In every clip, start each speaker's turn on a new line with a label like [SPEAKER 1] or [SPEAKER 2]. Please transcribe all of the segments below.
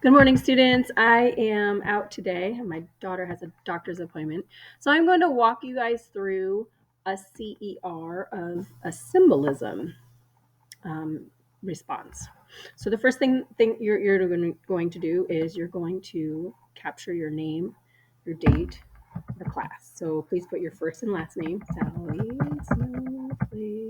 [SPEAKER 1] Good morning, students. I am out today. My daughter has a doctor's appointment. So I'm going to walk you guys through a CER of a symbolism response. So the first thing you're going to do is you're going to capture your name, your date, the class. So please put your first and last name, Sally Snowflake.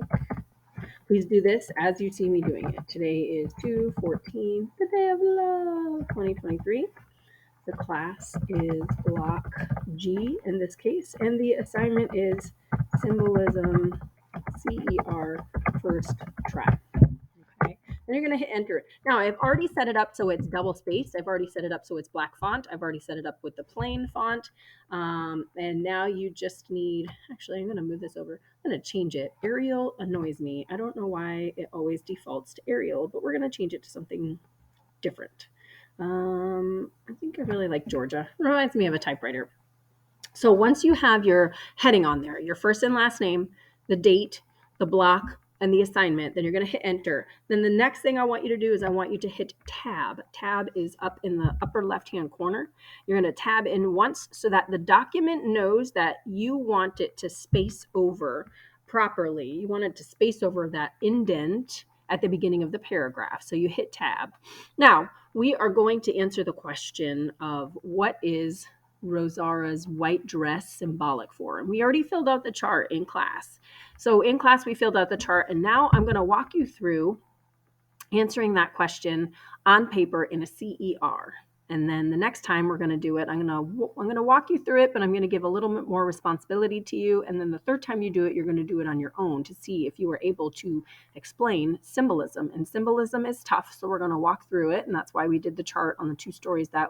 [SPEAKER 1] Please do this as you see me doing it. Today is 2/14, the day of love, 2023. The class is block G in this case, and the assignment is Symbolism CER first try. Okay, then you're going to hit enter. Now, I've already set it up so it's double spaced. I've already set it up so it's black font. I've already set it up with the plain font. And now you just need, actually, I'm going to move this over. I'm going to change it. Arial annoys me. I don't know why it always defaults to Arial, but we're going to change it to something different. I think I really like Georgia. It reminds me of a typewriter. So once you have your heading on there, your first and last name, the date, the block, and the assignment, then you're going to hit enter. Then the next thing I want you to do is I want you to hit tab. Tab is up in the upper left-hand corner. You're going to tab in once so that the document knows that you want it to space over properly. You want it to space over that indent at the beginning of the paragraph. So you hit tab. Now, we are going to answer the question of what is Rosara's white dress symbolic for? And we already filled out the chart in class. So in class, we filled out the chart, and now I'm going to walk you through answering that question on paper in a CER. And then the next time we're going to do it, I'm going to walk you through it, but I'm going to give a little bit more responsibility to you. And then the third time you do it, you're going to do it on your own to see if you were able to explain symbolism. And symbolism is tough, so we're going to walk through it. And that's why we did the chart on the two stories that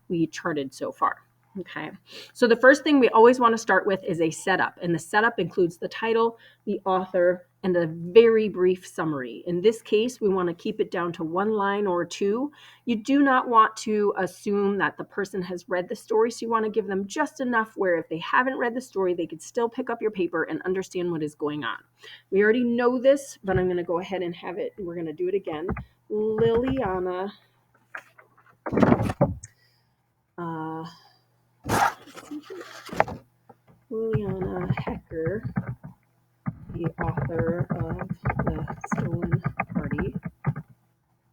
[SPEAKER 1] we charted so far. Okay, so the first thing we always want to start with is a setup, and the setup includes the title, the author, and a very brief summary. In this case, we want to keep it down to one line or two. You do not want to assume that the person has read the story, so you want to give them just enough where if they haven't read the story, they could still pick up your paper and understand what is going on. We already know this, but I'm going to go ahead and have it, we're going to do it again. Liliana Heker, the author of The Stolen Party.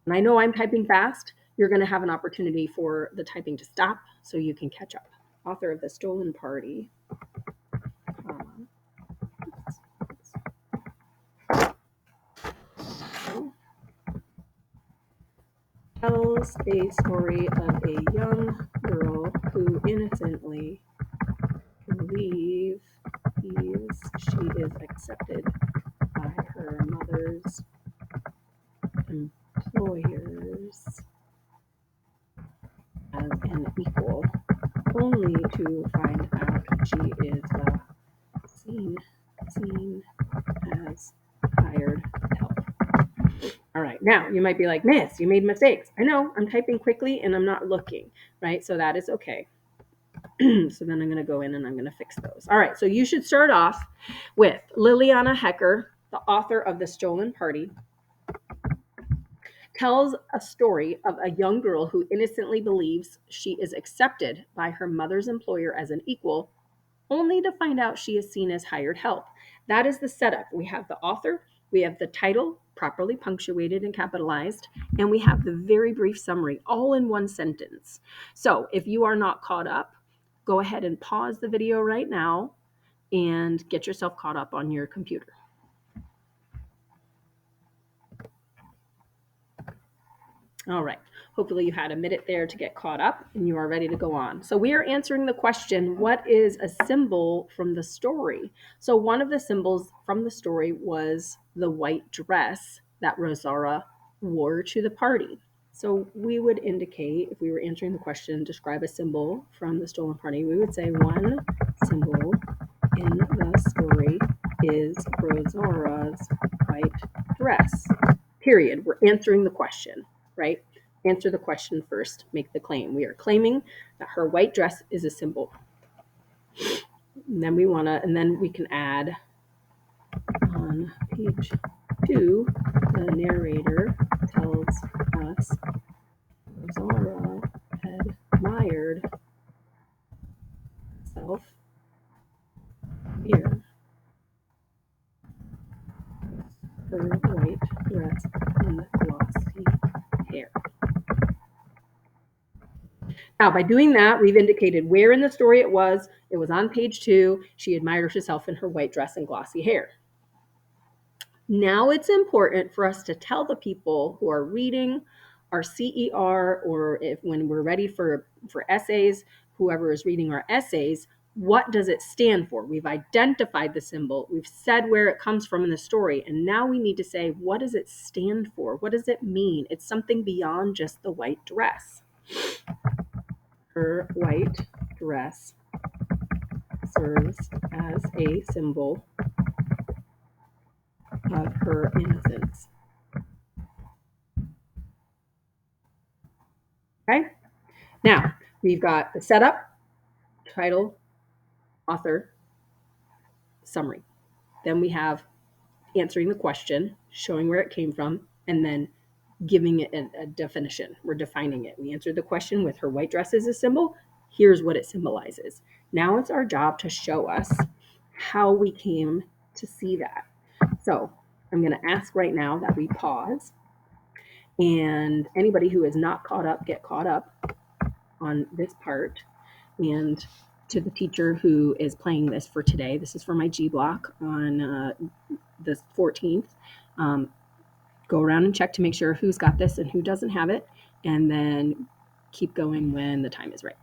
[SPEAKER 1] And I know I'm typing fast. You're going to have an opportunity for the typing to stop so you can catch up. Author of The Stolen Party. Tells a story of a young girl who innocently believes she is accepted by her mother's employers as an equal, only to find out she is seen as hired help. All right, now you might be like, Miss, you made mistakes. I know, I'm typing quickly and I'm not looking, right? So that is okay. So then I'm going to go in and I'm going to fix those. All right, so you should start off with Liliana Heker, the author of The Stolen Party, tells a story of a young girl who innocently believes she is accepted by her mother's employer as an equal, only to find out she is seen as hired help. That is the setup. We have the author, we have the title, properly punctuated and capitalized, and we have the very brief summary, all in one sentence. So if you are not caught up, go ahead and pause the video right now and get yourself caught up on your computer. All right. Hopefully you had a minute there to get caught up and you are ready to go on. So we are answering the question, what is a symbol from the story? So one of the symbols from the story was the white dress that Rosara wore to the party. So we would indicate, if we were answering the question, describe a symbol from the stolen party, we would say one symbol in the story is Rosara's white dress. Period. We're answering the question. Right? Answer the question first, make the claim. We are claiming that her white dress is a symbol. And then we can add on page 2, the narrator tells us Rosara Now, by doing that, we've indicated where in the story it was. It was on page 2. She admired herself in her white dress and glossy hair. Now it's important for us to tell the people who are reading our CER, or if when we're ready for essays, whoever is reading our essays, what does it stand for? We've identified the symbol. We've said where it comes from in the story. And now we need to say, what does it stand for? What does it mean? It's something beyond just the white dress. Her white dress serves as a symbol of her innocence. Okay? Now, we've got the setup, title, author, summary. Then we have answering the question, showing where it came from, and then giving it a definition. We're defining it. We answered the question with her white dress as a symbol. Here's what it symbolizes. Now it's our job to show us how we came to see that. So I'm going to ask right now that we pause, and anybody who is not caught up, get caught up on this part. And to the teacher who is playing this for today, this is for my G block on the 14th. Go around and check to make sure who's got this and who doesn't have it, and then keep going when the time is right.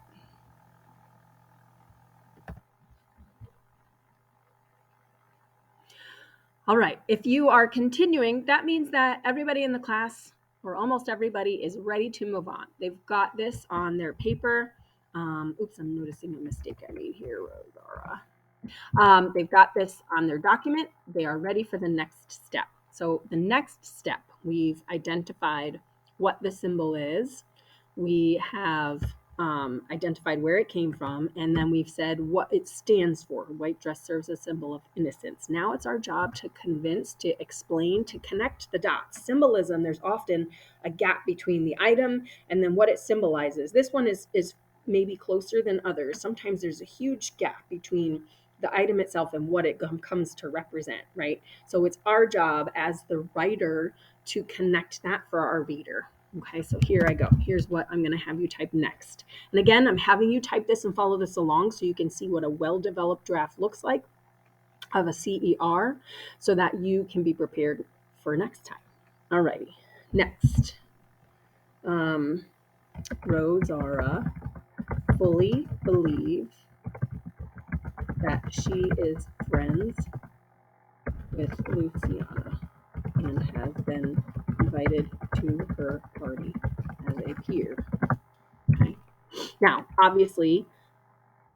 [SPEAKER 1] All right, if you are continuing, that means that everybody in the class, or almost everybody, is ready to move on. They've got this on their paper. Oops, I'm noticing a mistake I made here, Rosara. They've got this on their document. They are ready for the next step. So the next step, we've identified what the symbol is. We have identified where it came from, and then we've said what it stands for. White dress serves as a symbol of innocence. Now it's our job to convince, to explain, to connect the dots. Symbolism, there's often a gap between the item and then what it symbolizes. This one is maybe closer than others. Sometimes there's a huge gap between the item itself and what it comes to represent, right? So it's our job as the writer to connect that for our reader. Okay, so here I go. Here's what I'm going to have you type next. And again, I'm having you type this and follow this along so you can see what a well-developed draft looks like of a CER so that you can be prepared for next time. Alrighty, next. Rosara fully believes that she is friends with Luciana and has been invited to her party as a peer. Okay. Now, obviously,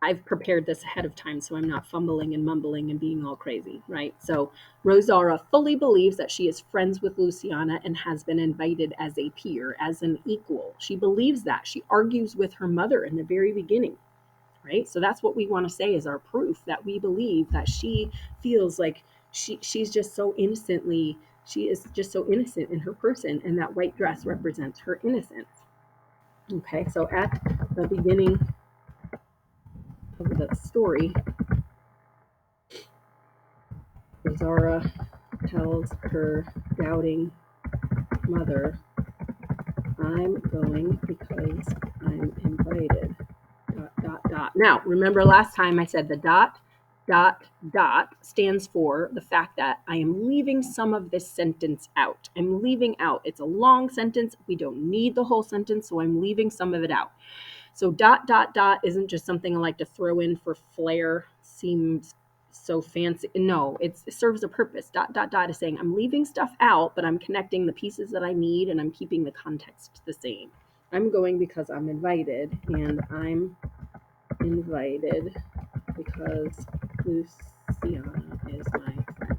[SPEAKER 1] I've prepared this ahead of time so I'm not fumbling and mumbling and being all crazy, right? So Rosara fully believes that she is friends with Luciana and has been invited as a peer, as an equal. She believes that. She argues with her mother in the very beginning, right? So that's what we want to say is our proof that we believe that she feels like she's just so innocently, she is just so innocent in her person, and that white dress represents her innocence. Okay, so at the beginning of the story, Zara tells her doubting mother, I'm going because I'm invited. ... Now, remember last time I said the ... stands for the fact that I am leaving some of this sentence out. I'm leaving out. It's a long sentence. We don't need the whole sentence, so I'm leaving some of it out. So ... isn't just something I like to throw in for flair. Seems so fancy. No, it serves a purpose. ... is saying I'm leaving stuff out, but I'm connecting the pieces that I need and I'm keeping the context the same. I'm going because I'm invited, and I'm invited because Luciana is my friend.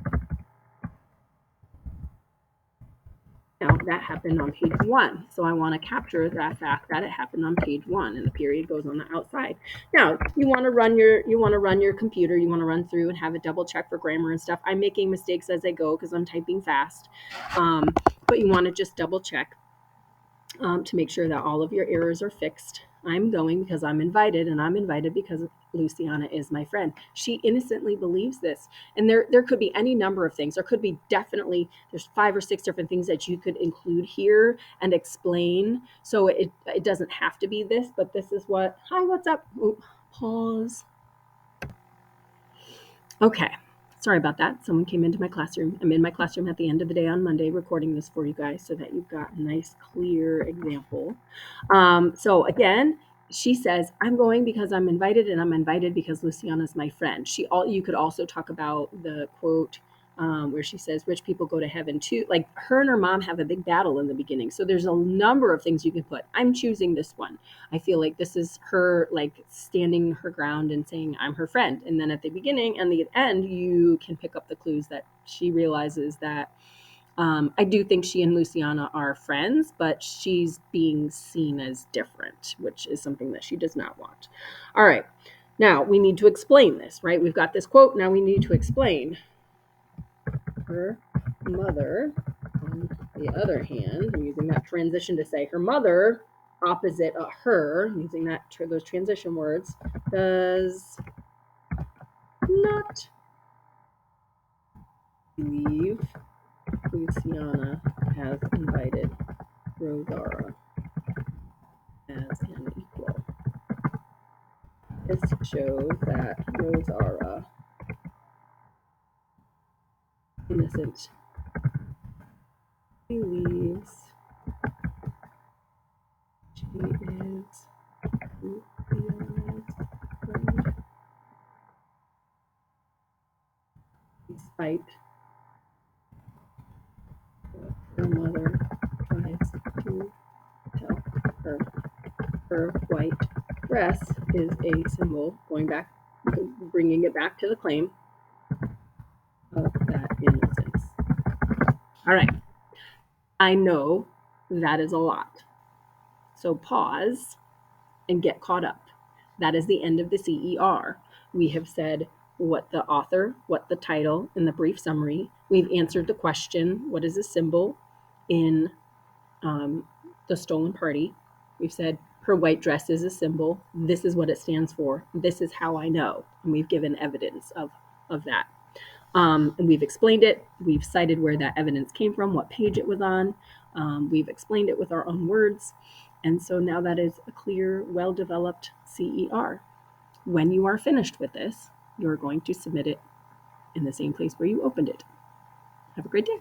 [SPEAKER 1] Now, that happened on page 1, so I want to capture that fact that it happened on page 1, and the period goes on the outside. Now, you want to run your computer, you want to run through and have it double check for grammar and stuff. I'm making mistakes as I go because I'm typing fast, but you want to just double check to make sure that all of your errors are fixed. I'm going because I'm invited, and I'm invited because Luciana is my friend. She innocently believes this. And there could be any number of things. There could be definitely, there's 5 or 6 different things that you could include here and explain. So it doesn't have to be this, but this is what, hi, what's up? Ooh, pause. Okay. Sorry about that. Someone came into my classroom. I'm in my classroom at the end of the day on Monday recording this for you guys so that you've got a nice, clear example. So again, she says, I'm going because I'm invited, and I'm invited because Luciana's my friend. You could also talk about the quote where she says, rich people go to heaven too. Like, her and her mom have a big battle in the beginning. So there's a number of things you can put. I'm choosing this one. I feel like this is her, like, standing her ground and saying, I'm her friend. And then at the beginning and the end, you can pick up the clues that she realizes that I do think she and Luciana are friends, but she's being seen as different, which is something that she does not want. All right. Now we need to explain this, right? We've got this quote. Now we need to explain. Her mother, on the other hand, I'm using that transition to say her mother, opposite her, using those transition words, does not believe Luciana has invited Rosara as an equal. This shows that Rosara, innocent, believes she is Luciana's friend, despite what her mother tries to tell her. Her white dress is a symbol, bringing it back to the claim of that innocence. All right. I know that is a lot. So pause and get caught up. That is the end of the CER. We have said what the author, what the title, and the brief summary. We've answered the question, what is a symbol in the stolen party? We've said her white dress is a symbol. This is what it stands for. This is how I know. And we've given evidence of that. And we've explained it. We've cited where that evidence came from, what page it was on. We've explained it with our own words. And so now that is a clear, well-developed CER. When you are finished with this, you're going to submit it in the same place where you opened it. Have a great day.